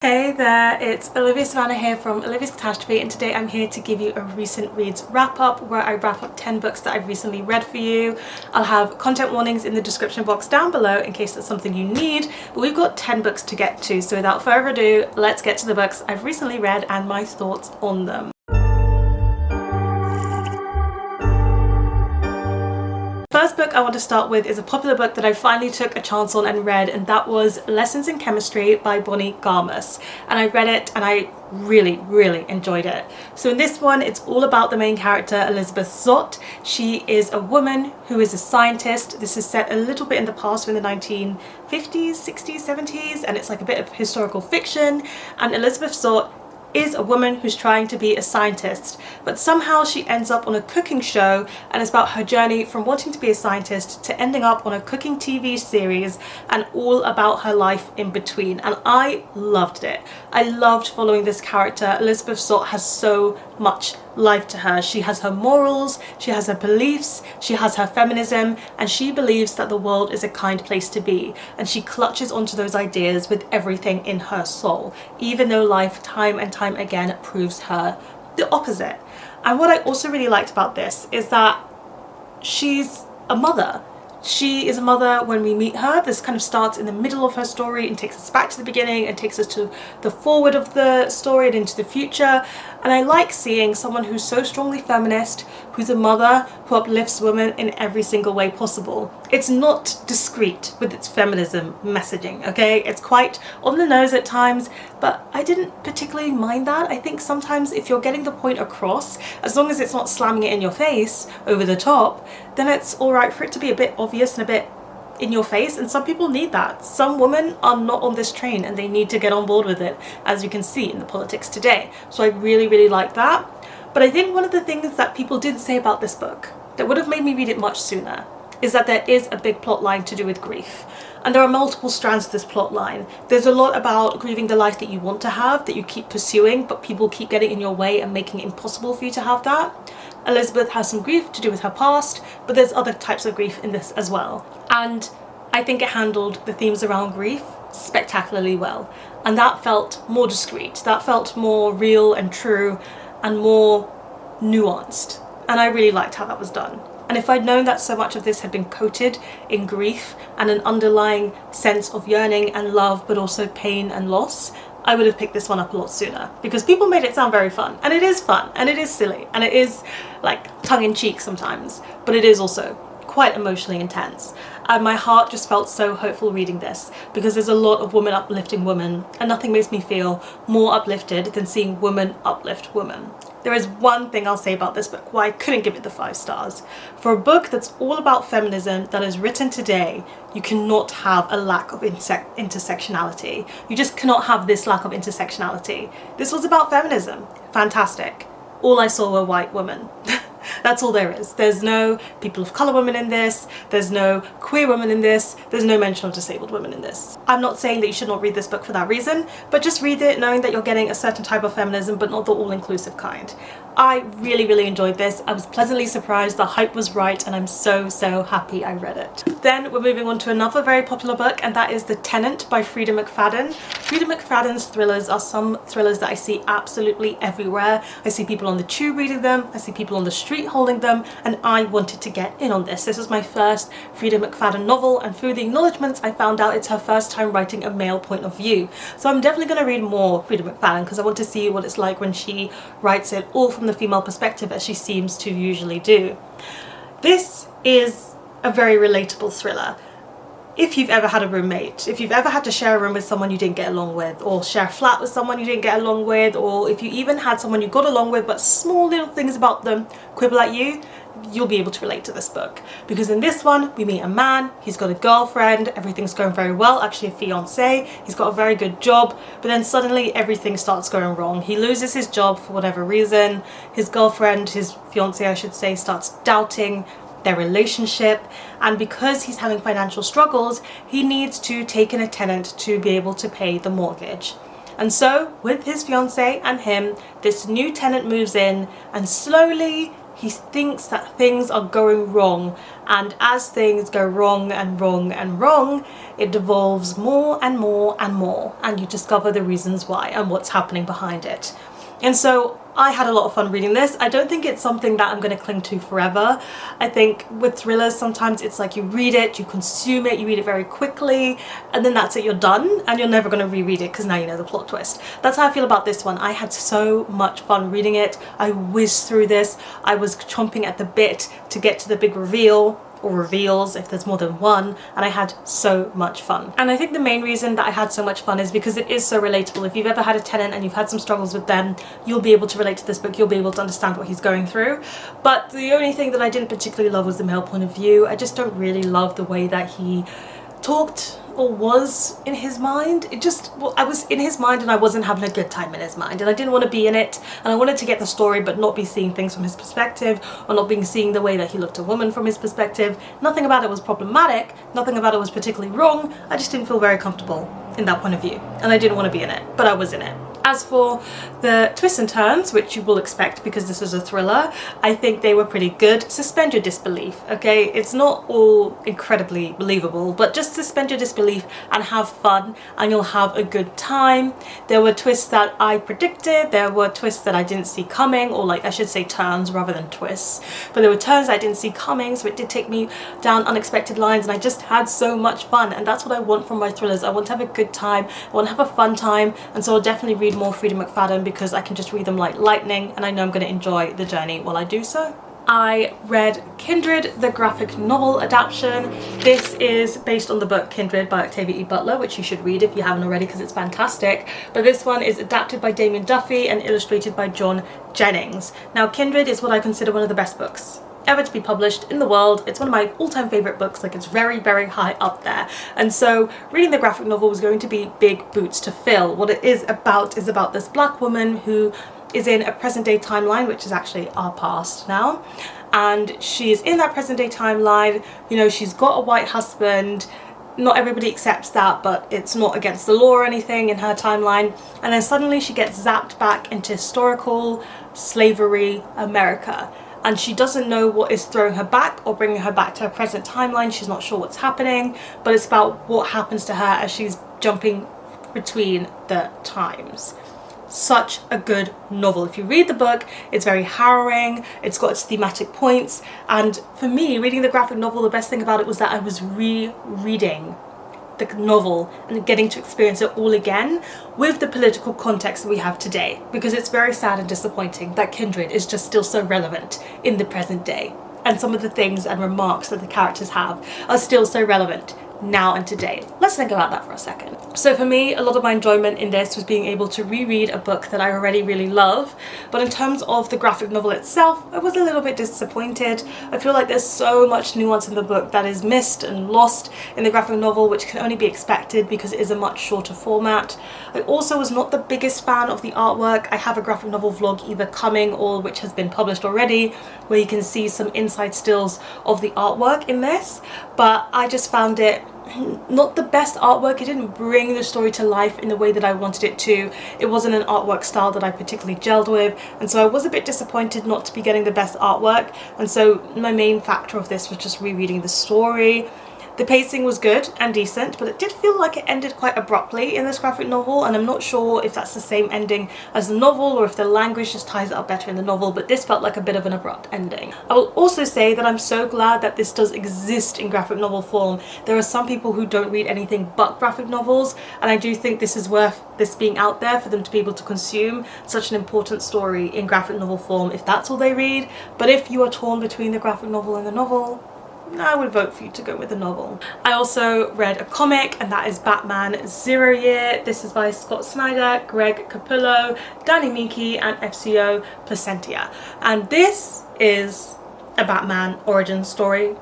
Hey there, it's Olivia Savannah here from Olivia's Catastrophe, and today I'm here to give you a recent reads wrap up where I wrap up 10 books that I've recently read for you. I'll have content warnings in the description box down below in case that's something you need, but we've got 10 books to get to, so without further ado, let's get to the books I've recently read and my thoughts on them. First book I want to start with is a popular book that I finally took a chance on and read, and that was Lessons in Chemistry by Bonnie Garmus. And I read it and I really enjoyed it. So in this one, it's all about the main character, Elizabeth Zott. She is a woman who is a scientist. This is set a little bit in the past, in the 1950s, 60s, 70s, and it's like a bit of historical fiction. And Elizabeth Zott is a woman who's trying to be a scientist, but somehow she ends up on a cooking show, and it's about her journey from wanting to be a scientist to ending up on a cooking TV series and all about her life in between. And I loved it. I loved following this character. Elizabeth Zott has so much life to her. She has her morals, she has her beliefs, she has her feminism, and she believes that the world is a kind place to be, and she clutches onto those ideas with everything in her soul, even though life time and time again proves her the opposite. And what I also really liked about this is that she's a mother. She is a mother when we meet her. This kind of starts in the middle of her story and takes us back to the beginning and takes us to the forward of the story and into the future. And I like seeing someone who's so strongly feminist, who's a mother, who uplifts women in every single way possible. It's not discreet with its feminism messaging, okay? It's quite on the nose at times, but I didn't particularly mind that. I think sometimes if you're getting the point across, as long as it's not slamming it in your face over the top, then it's all right for it to be a bit obvious and a bit in your face, and some people need that. Some women are not on this train and they need to get on board with it, as you can see in the politics today. So I really like that. But I think one of the things that people did say about this book that would have made me read it much sooner is that there is a big plot line to do with grief. And there are multiple strands to this plot line. There's a lot about grieving the life that you want to have, that you keep pursuing, but people keep getting in your way and making it impossible for you to have that. Elizabeth has some grief to do with her past, but there's other types of grief in this as well. And I think it handled the themes around grief spectacularly well. And that felt more discreet, that felt more real and true and more nuanced. And I really liked how that was done. And if I'd known that so much of this had been coated in grief and an underlying sense of yearning and love, but also pain and loss, I would have picked this one up a lot sooner, because people made it sound very fun, and it is fun, and it is silly, and it is like tongue-in-cheek sometimes, but it is also quite emotionally intense. And my heart just felt so hopeful reading this, because there's a lot of women uplifting women, and nothing makes me feel more uplifted than seeing women uplift women. There is one thing I'll say about this book why I couldn't give it the 5 stars. For a book that's all about feminism that is written today, you cannot have a lack of intersectionality. You just cannot have this lack of intersectionality. This was about feminism. Fantastic. All I saw were white women. That's all there is. There's no people of colour women in this, there's no queer women in this, there's no mention of disabled women in this. I'm not saying that you should not read this book for that reason, but just read it knowing that you're getting a certain type of feminism, but not the all-inclusive kind. I really enjoyed this. I was pleasantly surprised, the hype was right, and I'm so happy I read it. Then we're moving on to another very popular book, and that is The Tenant by Freida McFadden. Freida McFadden's thrillers are some thrillers that I see absolutely everywhere. I see people on the tube reading them, I see people on the street holding them, and I wanted to get in on this. This is my first Freida McFadden novel, and through the acknowledgements I found out it's her first time writing a male point of view. So I'm definitely going to read more Freida McFadden, because I want to see what it's like when she writes it all from the female perspective, as she seems to usually do. This is a very relatable thriller. If you've ever had a roommate, if you've ever had to share a room with someone you didn't get along with, or share a flat with someone you didn't get along with, or if you even had someone you got along with but small little things about them quibble at you, you'll be able to relate to this book. Because in this one, we meet a man, he's got a girlfriend, everything's going very well, actually a fiancé, he's got a very good job, but then suddenly everything starts going wrong. He loses his job for whatever reason, his girlfriend, his fiancé I should say, starts doubting their relationship, and because he's having financial struggles, he needs to take in a tenant to be able to pay the mortgage. And so, with his fiancée and him, this new tenant moves in, and slowly he thinks that things are going wrong, and as things go wrong and wrong and wrong, it devolves more and more and more, and you discover the reasons why and what's happening behind it. And so I had a lot of fun reading this. I don't think it's something that I'm going to cling to forever. I think with thrillers, sometimes it's like you read it, you consume it, you read it very quickly, and then that's it, you're done, and you're never going to reread it because now you know the plot twist. That's how I feel about this one. I had so much fun reading it. I whizzed through this. I was chomping at the bit to get to the big reveal, or reveals if there's more than one, and I had so much fun. And I think the main reason that I had so much fun is because it is so relatable. If you've ever had a tenant and you've had some struggles with them, you'll be able to relate to this book, you'll be able to understand what he's going through. But the only thing that I didn't particularly love was the male point of view. I just don't really love the way that he talked or was in his mind. It just, well, I was in his mind and I wasn't having a good time in his mind, and I didn't want to be in it, and I wanted to get the story but not be seeing things from his perspective, or not being seeing the way that he looked at women from his perspective. Nothing about it was problematic, nothing about it was particularly wrong. I just didn't feel very comfortable in that point of view, and I didn't want to be in it, but I was in it. As for the twists and turns, which you will expect because this is a thriller, I think they were pretty good. Suspend your disbelief, okay? It's not all incredibly believable, but just suspend your disbelief and have fun, and you'll have a good time. There were twists that I predicted, there were twists that I didn't see coming, or like I should say turns rather than twists, but there were turns I didn't see coming, so it did take me down unexpected lines, and I just had so much fun, and that's what I want from my thrillers. I want to have a good time, I want to have a fun time, and so I'll definitely read more Freida McFadden because I can just read them like lightning, and I know I'm going to enjoy the journey while I do so. I read Kindred, the graphic novel adaptation. This is based on the book Kindred by Octavia E. Butler, which you should read if you haven't already because it's fantastic. But this one is adapted by Damian Duffy and illustrated by Jennings. Now, Kindred is what I consider one of the best books ever to be published in the world. It's one of my all-time favorite books. Like, it's very, very high up there. And so reading the graphic novel was going to be big boots to fill. What it is about this black woman who is in a present day timeline, which is actually our past now, and she is in that present day timeline. You know, she's got a white husband. Not everybody accepts that, but it's not against the law or anything in her timeline. And then suddenly she gets zapped back into historical slavery America, and she doesn't know what is throwing her back or bringing her back to her present timeline. She's not sure what's happening, but it's about what happens to her as she's jumping between the times. Such a good novel. If you read the book, it's very harrowing, it's got its thematic points, and for me, reading the graphic novel, the best thing about it was that I was rereading the novel and getting to experience it all again with the political context that we have today, because it's very sad and disappointing that Kindred is just still so relevant in the present day, and some of the things and remarks that the characters have are still so relevant now and today. Let's think about that for a second. So for me, a lot of my enjoyment in this was being able to reread a book that I already really love, but in terms of the graphic novel itself, I was a little bit disappointed. I feel like there's so much nuance in the book that is missed and lost in the graphic novel, which can only be expected because it is a much shorter format. I also was not the biggest fan of the artwork. I have a graphic novel vlog either coming or which has been published already, where you can see some inside stills of the artwork in this, but I just found it not the best artwork. It didn't bring the story to life in the way that I wanted it to. It wasn't an artwork style that I particularly gelled with, and so I was a bit disappointed not to be getting the best artwork. And so my main factor of this was just rereading the story. The pacing was good and decent, but it did feel like it ended quite abruptly in this graphic novel, and I'm not sure if that's the same ending as the novel or if the language just ties it up better in the novel, but this felt like a bit of an abrupt ending. I will also say that I'm so glad that this does exist in graphic novel form. There are some people who don't read anything but graphic novels, and I do think this is worth this being out there for them to be able to consume such an important story in graphic novel form if that's all they read. But if you are torn between the graphic novel and the novel, I would vote for you to go with the novel. I also read a comic, and that is Batman 0 Year. This is by Scott Snyder, Greg Capullo, Danny Miki, and FCO Plascencia. And this is a Batman origin story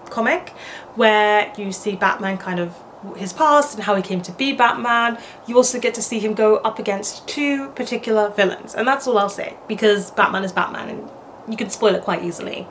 comic where you see Batman kind of his past and how he came to be Batman. You also get to see him go up against two particular villains, and that's all I'll say because Batman is Batman and you can spoil it quite easily.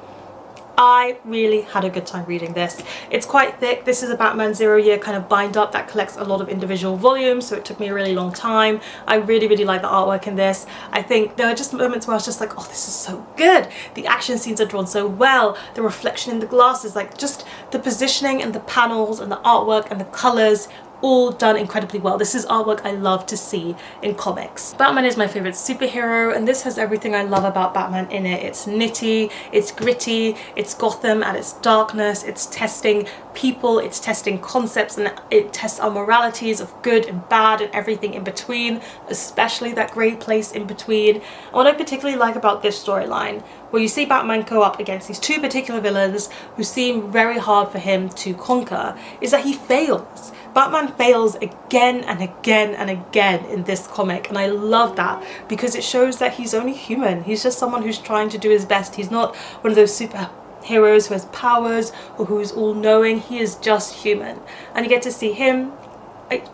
I really had a good time reading this. It's quite thick. This is a Batman Zero Year kind of bind up that collects a lot of individual volumes, so it took me a really long time. I really like the artwork in this. I think there are just moments where I was just like, oh, this is so good. The action scenes are drawn so well. The reflection in the glasses, like just the positioning and the panels and the artwork and the colors, all done incredibly well. This is artwork I love to see in comics. Batman is my favorite superhero, and this has everything I love about Batman in it. It's nitty, it's gritty, it's Gotham at its darkness, it's testing people, it's testing concepts, and it tests our moralities of good and bad and everything in between, especially that grey place in between. And what I particularly like about this storyline, where you see Batman go up against these two particular villains who seem very hard for him to conquer, is that he fails. Batman fails again and again and again in this comic, and I love that because it shows that he's only human. He's just someone who's trying to do his best. He's not one of those superheroes who has powers or who's all-knowing. He is just human, and you get to see him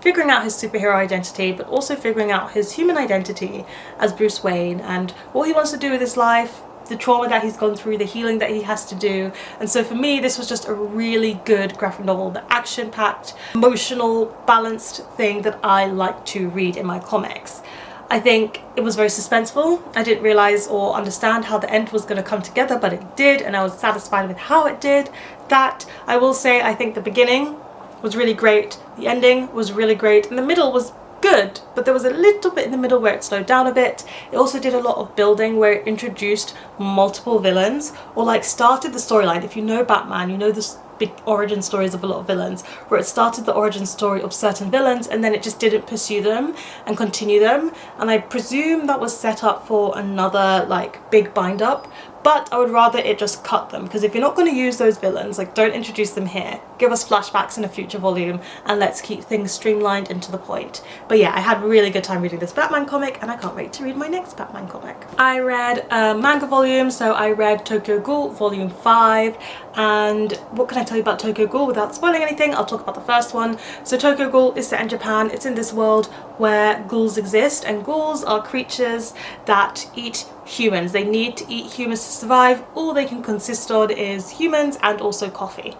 figuring out his superhero identity, but also figuring out his human identity as Bruce Wayne and what he wants to do with his life, the trauma that he's gone through, the healing that he has to do. And so for me, this was just a really good graphic novel, the action-packed, emotional, balanced thing that I like to read in my comics. I think it was very suspenseful. I didn't realize or understand how the end was going to come together, but it did, and I was satisfied with how it did. That, I will say, I think the beginning was really great, the ending was really great, and the middle was good, but there was a little bit in the middle where it slowed down a bit. It also did a lot of building where it introduced multiple villains, or like started the storyline. If you know Batman, you know this big origin stories of a lot of villains, where it started the origin story of certain villains and then it just didn't pursue them and continue them, and I presume that was set up for another like big bind up. But I would rather it just cut them, because if you're not going to use those villains, like, don't introduce them here. Give us flashbacks in a future volume and let's keep things streamlined and to the point. But yeah, I had a really good time reading this Batman comic, and I can't wait to read my next Batman comic. I read a manga volume, so I read Tokyo Ghoul volume 5, and what can I tell you about Tokyo Ghoul without spoiling anything? I'll talk about the first one. So Tokyo Ghoul is set in Japan. It's in this world where ghouls exist, and ghouls are creatures that eat humans. They need to eat humans to survive. All they can consist on is humans and also coffee.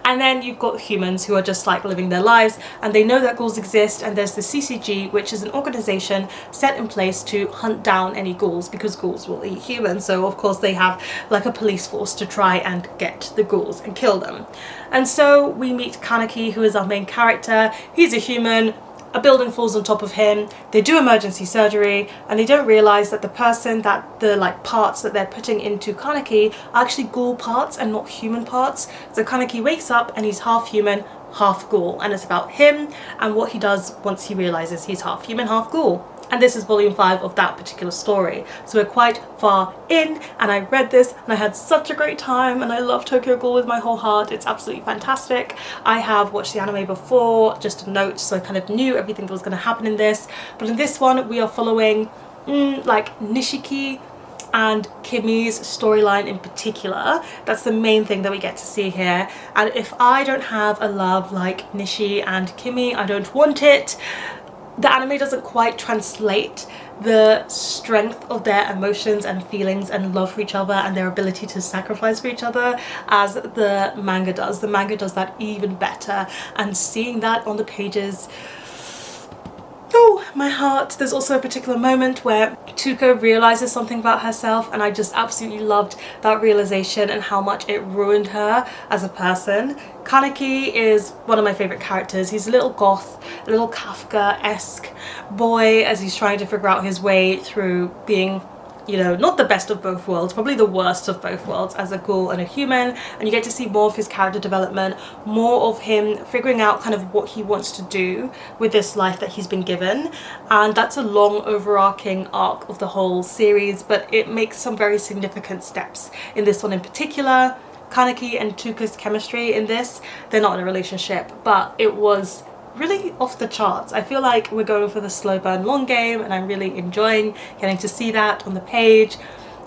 And then you've got humans who are just like living their lives, and they know that ghouls exist, and there's the CCG, which is an organization set in place to hunt down any ghouls, because ghouls will eat humans, so of course they have like a police force to try and get the ghouls and kill them. And so we meet Kaneki, who is our main character. He's a human. A building falls on top of him, they do emergency surgery, and they don't realise that the person that the like parts that they're putting into Kaneki are actually ghoul parts and not human parts. So Kaneki wakes up and he's half human, half ghoul, and it's about him and what he does once he realises he's half human, half ghoul. And this is volume 5 of that particular story. So we're quite far in, and I read this and I had such a great time, and I love Tokyo Ghoul with my whole heart. It's absolutely fantastic. I have watched the anime before, just a note, so I kind of knew everything that was going to happen in this. But in this one, we are following like Nishiki and Kimi's storyline in particular. That's the main thing that we get to see here. And if I don't have a love like Nishi and Kimi, I don't want it. The anime doesn't quite translate the strength of their emotions and feelings and love for each other and their ability to sacrifice for each other as the manga does. The manga does that even better, and seeing that on the pages, oh, my heart. There's also a particular moment where Tuko realizes something about herself, and I just absolutely loved that realization and how much it ruined her as a person. Kaneki is one of my favourite characters. He's a little goth, a little Kafka-esque boy as he's trying to figure out his way through being, you know, not the best of both worlds, probably the worst of both worlds as a ghoul and a human. And you get to see more of his character development, more of him figuring out kind of what he wants to do with this life that he's been given. And that's a long overarching arc of the whole series, but it makes some very significant steps in this one in particular. Kaneki and Tuka's chemistry in this, they're not in a relationship, but it was really off the charts. I feel like we're going for the slow burn long game, and I'm really enjoying getting to see that on the page.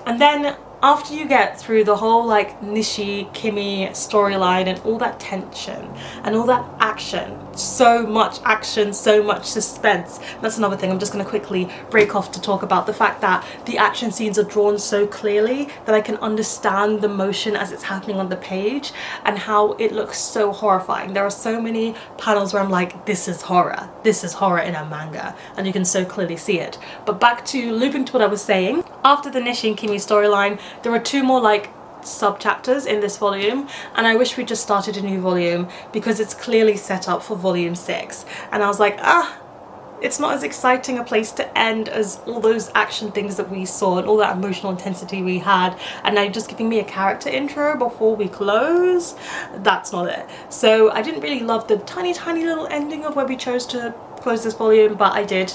And then after you get through the whole like Nishi Kimi storyline and all that tension and all that action, so much action, so much suspense. That's another thing I'm just going to quickly break off to talk about, the fact that the action scenes are drawn so clearly that I can understand the motion as it's happening on the page and how it looks so horrifying. There are so many panels where I'm like, this is horror in a manga, and you can so clearly see it. But back to looping to what I was saying, after the Nishi and Kimi storyline, there are 2 more like sub-chapters in this volume, and I wish we just started a new volume because it's clearly set up for volume 6, and I was like, it's not as exciting a place to end as all those action things that we saw and all that emotional intensity we had, and now you're just giving me a character intro before we close. That's not it. So I didn't really love the tiny little ending of where we chose to close this volume, but I did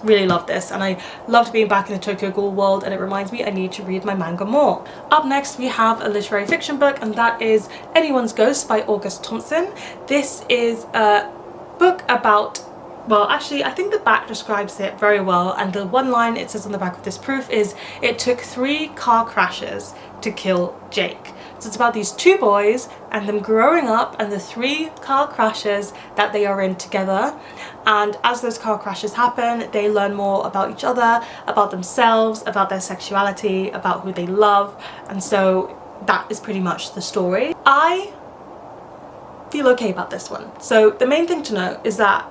really love this, and I loved being back in the Tokyo Ghoul world, and it reminds me I need to read my manga more. Up next we have a literary fiction book, and that is Anyone's Ghost by August Thompson. This is a book about, well, actually I think the back describes it very well, and the one line it says on the back of this proof is, "It took 3 car crashes to kill Jake." So it's about these 2 boys and them growing up and the 3 car crashes that they are in together. And as those car crashes happen, they learn more about each other, about themselves, about their sexuality, about who they love. And so that is pretty much the story. I feel okay about this one. So the main thing to know is that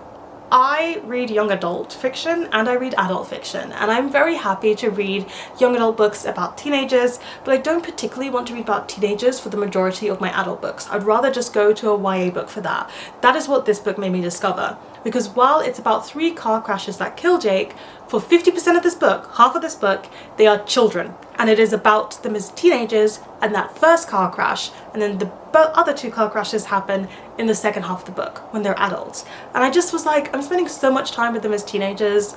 I read young adult fiction and I read adult fiction, and I'm very happy to read young adult books about teenagers, but I don't particularly want to read about teenagers for the majority of my adult books. I'd rather just go to a YA book for that. That is what this book made me discover, because while it's about 3 car crashes that kill Jake, for 50% of this book, half of this book, they are children, and it is about them as teenagers and that first car crash, and then the other 2 car crashes happen in the second half of the book when they're adults. And I just was like, I'm spending so much time with them as teenagers.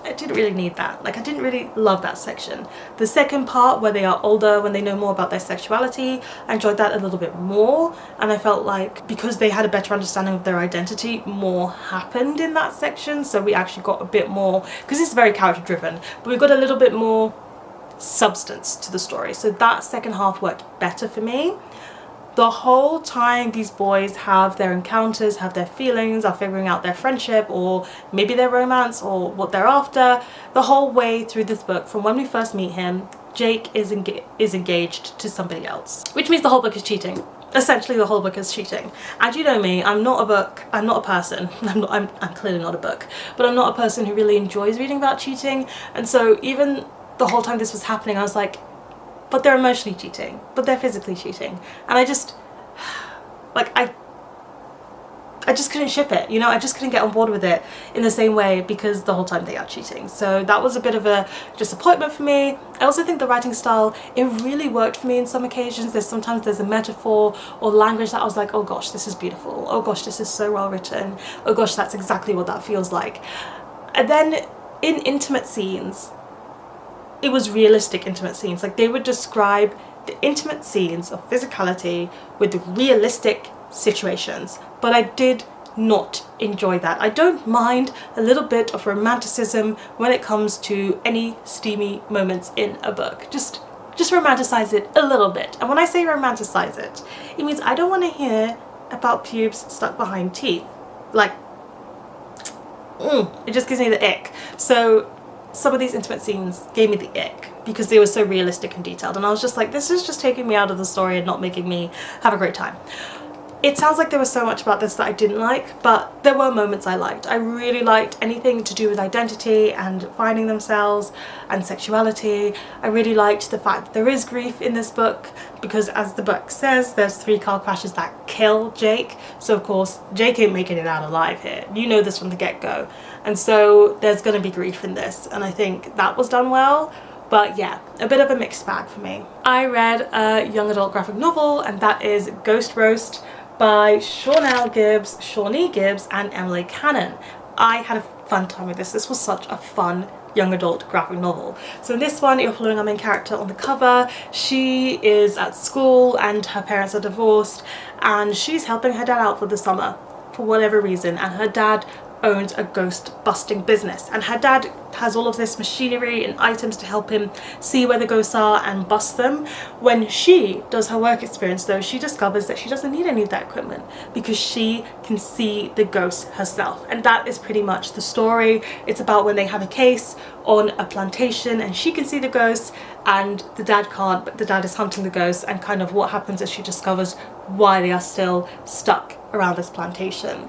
I didn't really need that. Like, I didn't really love that section. The second part where they are older, when they know more about their sexuality, I enjoyed that a little bit more, and I felt like because they had a better understanding of their identity, more happened in that section. So we actually got a bit more, because it's very character driven, but we got a little bit more substance to the story. So that second half worked better for me. The whole time these boys have their encounters, have their feelings, are figuring out their friendship or maybe their romance or what they're after, the whole way through this book, from when we first meet him, Jake is engaged to somebody else, which means the whole book is cheating. Essentially the whole book is cheating. And you know me, I'm not a person, I'm clearly not a book, but I'm not a person who really enjoys reading about cheating. And so even the whole time this was happening, I was like, but they're emotionally cheating, but they're physically cheating. And I just, like, I just couldn't ship it, you know, I just couldn't get on board with it in the same way, because the whole time they are cheating. So that was a bit of a disappointment for me. I also think the writing style, it really worked for me in some occasions. Sometimes there's a metaphor or language that I was like, oh gosh, this is beautiful. Oh gosh, this is so well written. Oh gosh, that's exactly what that feels like. And then in intimate scenes, it was realistic intimate scenes. Like, they would describe the intimate scenes of physicality with realistic situations, but I did not enjoy that. I don't mind a little bit of romanticism when it comes to any steamy moments in a book. Just romanticize it a little bit. And when I say romanticize it, it means I don't want to hear about pubes stuck behind teeth. Like, it just gives me the ick. So some of these intimate scenes gave me the ick because they were so realistic and detailed, and I was just like, this is just taking me out of the story and not making me have a great time. It sounds like there was so much about this that I didn't like, but there were moments I liked. I really liked anything to do with identity and finding themselves and sexuality. I really liked the fact that there is grief in this book, because as the book says, there's 3 car crashes that kill Jake. So of course, Jake ain't making it out alive here. You know this from the get-go. And so there's going to be grief in this, and I think that was done well. But yeah, a bit of a mixed bag for me. I read a young adult graphic novel, and that is Ghost Roast by Shawnelle, Shawnee Gibbs, and Emily Cannon. I had a fun time with this. This was such a fun young adult graphic novel. So in this one, you're following our main character on the cover. She is at school and her parents are divorced, and she's helping her dad out for the summer for whatever reason, and her dad owns a ghost busting business, and her dad has all of this machinery and items to help him see where the ghosts are and bust them. When she does her work experience though, she discovers that she doesn't need any of that equipment because she can see the ghosts herself, and that is pretty much the story. It's about when they have a case on a plantation and she can see the ghosts and the dad can't, but the dad is hunting the ghosts, and kind of what happens as she discovers why they are still stuck around this plantation.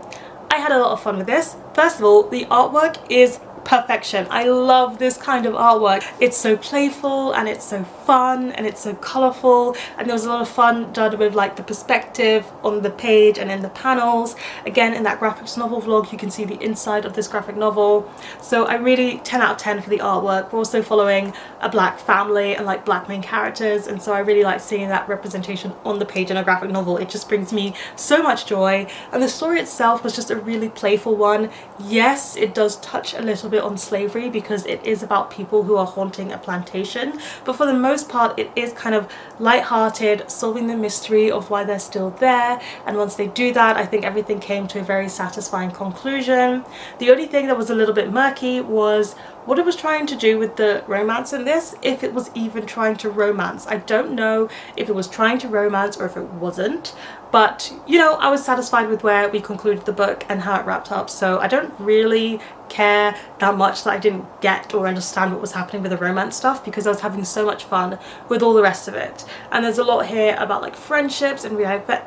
I had a lot of fun with this. First of all, the artwork is perfection. I love this kind of artwork. It's so playful and it's so fun and it's so colourful, and there was a lot of fun done with like the perspective on the page and in the panels. Again, in that graphics novel vlog you can see the inside of this graphic novel. So I really 10 out of 10 for the artwork. We're also following a black family and like black main characters, and so I really like seeing that representation on the page in a graphic novel. It just brings me so much joy, and the story itself was just a really playful one. Yes, it does touch a little bit on slavery because it is about people who are haunting a plantation, but for the most part it is kind of light-hearted, solving the mystery of why they're still there, and once they do that I think everything came to a very satisfying conclusion. The only thing that was a little bit murky was what it was trying to do with the romance in this, if it was even trying to romance. I don't know if it was trying to romance or if it wasn't, but you know, I was satisfied with where we concluded the book and how it wrapped up, so I don't really care that much that I didn't get or understand what was happening with the romance stuff, because I was having so much fun with all the rest of it. And there's a lot here about like friendships and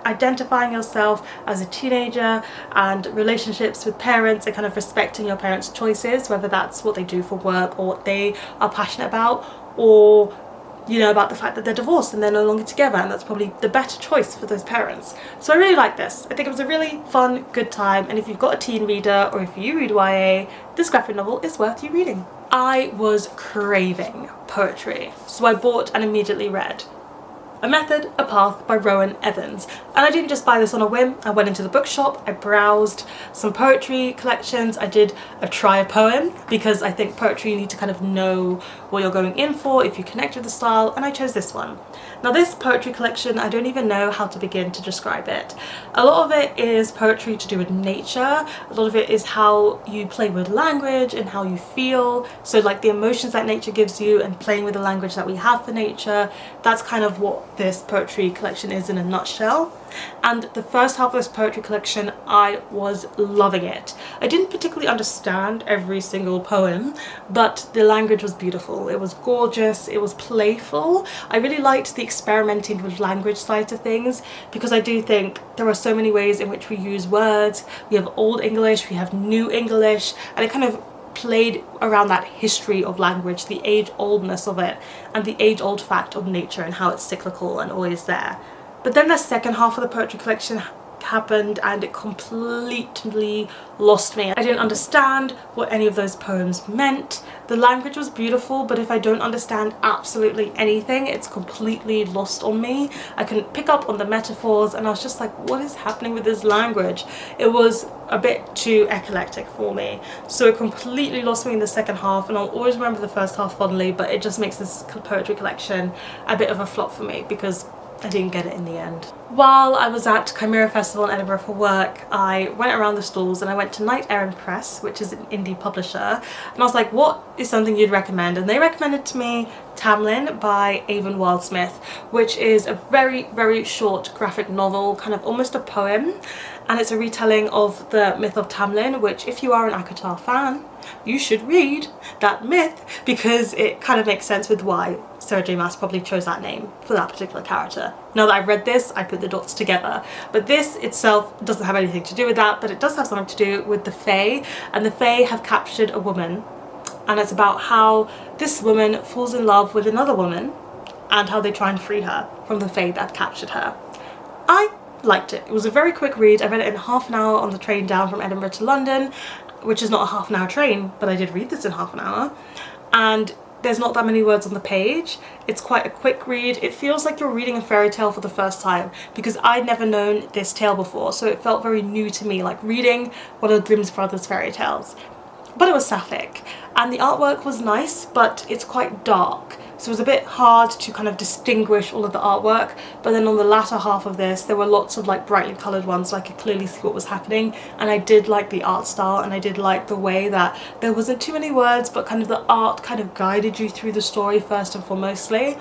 identifying yourself as a teenager, and relationships with parents and kind of respecting your parents' choices, whether that's what they do for work or what they are passionate about, or you know, about the fact that they're divorced and they're no longer together, and that's probably the better choice for those parents. So I really like this. I think it was a really fun, good time, and if you've got a teen reader or if you read YA, this graphic novel is worth you reading. I was craving poetry, so I bought and immediately read A Method, a Path by Rowan Evans. And I didn't just buy this on a whim. I went into the bookshop, I browsed some poetry collections, I did try a poem, because I think poetry you need to kind of know what you're going in for if you connect with the style, and I chose this one. Now this poetry collection, I don't even know how to begin to describe it. A lot of it is poetry to do with nature, a lot of it is how you play with language and how you feel, so like the emotions that nature gives you and playing with the language that we have for nature. That's kind of what this poetry collection is in a nutshell. And the first half of this poetry collection, I was loving it. I didn't particularly understand every single poem, but the language was beautiful, it was gorgeous, it was playful. I really liked the experimenting with language side of things, because I do think there are so many ways in which we use words. We have Old English, we have New English, and it kind of played around that history of language, the age-oldness of it, and the age-old fact of nature and how it's cyclical and always there. But then the second half of the poetry collection happened and it completely lost me. I didn't understand what any of those poems meant. The language was beautiful, but if I don't understand absolutely anything, it's completely lost on me. I couldn't pick up on the metaphors, and I was just like, what is happening with this language? It was a bit too eclectic for me, so it completely lost me in the second half, and I'll always remember the first half fondly, but it just makes this poetry collection a bit of a flop for me because I didn't get it in the end. While I was at Chimera Festival in Edinburgh for work, I went around the stalls and I went to Knight Errant Press, which is an indie publisher, and I was like, what is something you'd recommend? And they recommended to me Tamlin by Aven Wildsmith, which is a very short graphic novel, kind of almost a poem, and it's a retelling of the myth of Tamlin, which if you are an ACOTAR fan, you should read that myth, because it kind of makes sense with why Sarah J Maas probably chose that name for that particular character. Now that I've read this, I put the dots together, but this itself doesn't have anything to do with that, but it does have something to do with the Fae, and the Fae have captured a woman, and it's about how this woman falls in love with another woman and how they try and free her from the Fae that have captured her. I liked it. It was a very quick read. I read it in half an hour on the train down from Edinburgh to London, which is not a half an hour train, but I did read this in half an hour, and there's not that many words on the page. It's quite a quick read. It feels like you're reading a fairy tale for the first time, because I'd never known this tale before, so it felt very new to me, like reading one of Grimm's Brothers fairy tales. But it was sapphic, and the artwork was nice, but it's quite dark. so it was a bit hard to kind of distinguish all of the artwork. But then on the latter half of this, there were lots of like brightly coloured ones, so I could clearly see what was happening, and I did like the art style, and I did like the way that there wasn't too many words, but kind of the art kind of guided you through the story first and foremostly.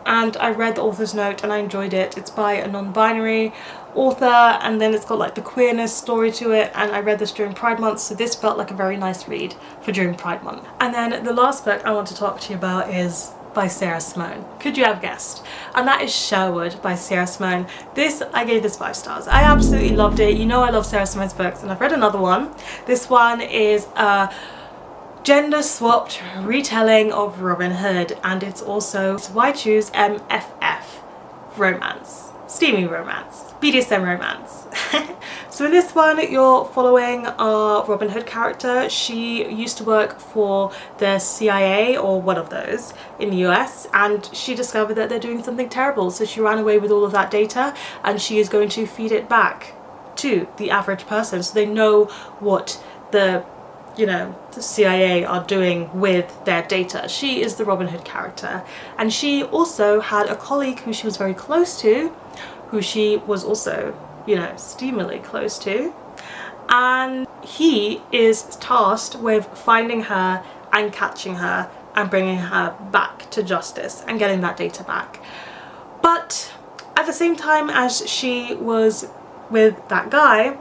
And I read the author's note and I enjoyed it. It's by a non-binary author, and then it's got like the queerness story to it, and I read this during Pride Month, so this felt like a very nice read for during Pride Month. And then the last book I want to talk to you about is by Simone. Could you have guessed? And that is Sherwood by Simone. This, I gave this 5 stars. I absolutely loved it. You know I love Simone's books, and I've read another one. This one is a gender-swapped retelling of Robin Hood, and it's also, so why choose MFF romance, steamy romance, BDSM romance. So in this one you're following our Robin Hood character. She used to work for the CIA or one of those in the US, and she discovered that they're doing something terrible, so she ran away with all of that data, and she is going to feed it back to the average person so they know what the CIA are doing with their data. She is the Robin Hood character, and she also had a colleague who she was very close to, who she was also, steamily close to, and he is tasked with finding her and catching her and bringing her back to justice and getting that data back. But at the same time as she was with that guy,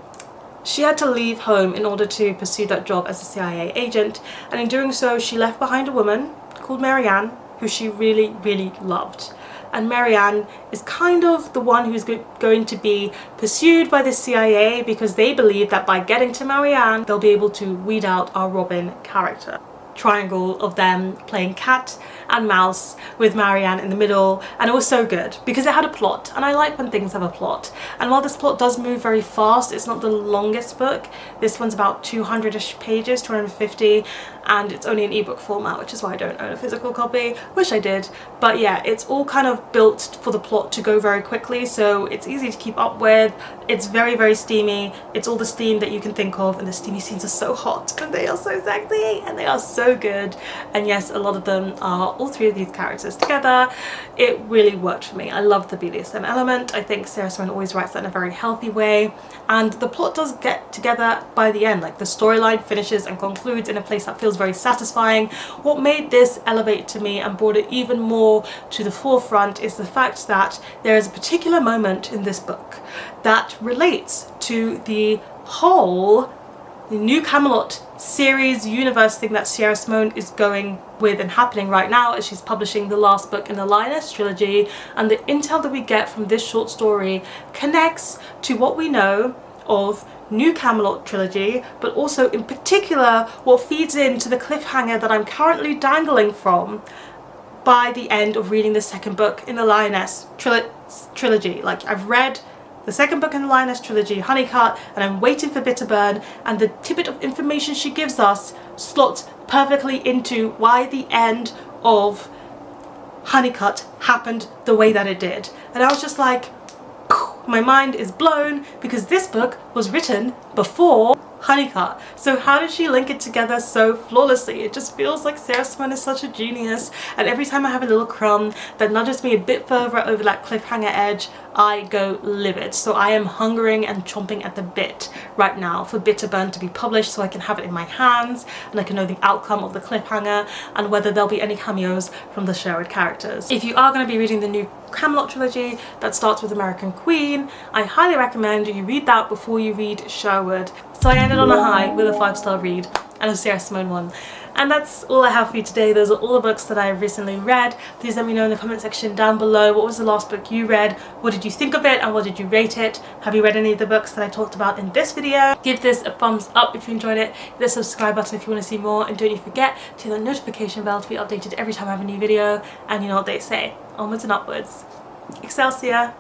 she had to leave home in order to pursue that job as a CIA agent, and in doing so she left behind a woman called Marianne who she really, really loved. And Marianne is kind of the one who's going to be pursued by the CIA, because they believe that by getting to Marianne they'll be able to weed out our Robin character. Triangle of them playing cat and mouse with Marianne in the middle, and it was so good because it had a plot, and I like when things have a plot. And while this plot does move very fast, it's not the longest book. This one's about 200-ish pages, 250, and it's only in ebook format, which is why I don't own a physical copy. Wish I did. But yeah, it's all kind of built for the plot to go very quickly, so it's easy to keep up with. It's very, very steamy. It's all the steam that you can think of, and the steamy scenes are so hot and they are so sexy and they are so good. And yes, a lot of them are all 3 of these characters together. It really worked for me. I love the BDSM element. I think Simone always writes that in a very healthy way, and the plot does get together by the end. Like, the storyline finishes and concludes in a place that feels very satisfying. What made this elevate to me and brought it even more to the forefront is the fact that there is a particular moment in this book that relates to the whole New Camelot series universe thing that Simone is going with and happening right now, as she's publishing the last book in the Lioness trilogy, and the intel that we get from this short story connects to what we know of New Camelot trilogy, but also in particular what feeds into the cliffhanger that I'm currently dangling from by the end of reading the 2nd book in the Lioness trilogy. Like, I've read the 2nd book in the Lioness trilogy, Honeycut, and I'm waiting for Bitterburn, and the tidbit of information she gives us slots perfectly into why the end of Honeycut happened the way that it did. And I was just like, my mind is blown, because this book was written before Honeycut. So how did she link it together so flawlessly? It just feels like Simone is such a genius, and every time I have a little crumb that nudges me a bit further over that cliffhanger edge, I go livid. So I am hungering and chomping at the bit right now for Bitterburn to be published, so I can have it in my hands and I can know the outcome of the cliffhanger and whether there'll be any cameos from the Sherwood characters. If you are going to be reading the New Camelot trilogy that starts with American Queen, I highly recommend you read that before you read Sherwood. So I ended on a high with a 5-star read and a Simone one. And that's all I have for you today. Those are all the books that I've recently read. Please let me know in the comment section down below, what was the last book you read, what did you think of it, and what did you rate it? Have you read any of the books that I talked about in this video? Give this a thumbs up if you enjoyed it, hit the subscribe button if you want to see more, and don't you forget to hit the notification bell to be updated every time I have a new video. And you know what they say, onwards and upwards. Excelsior!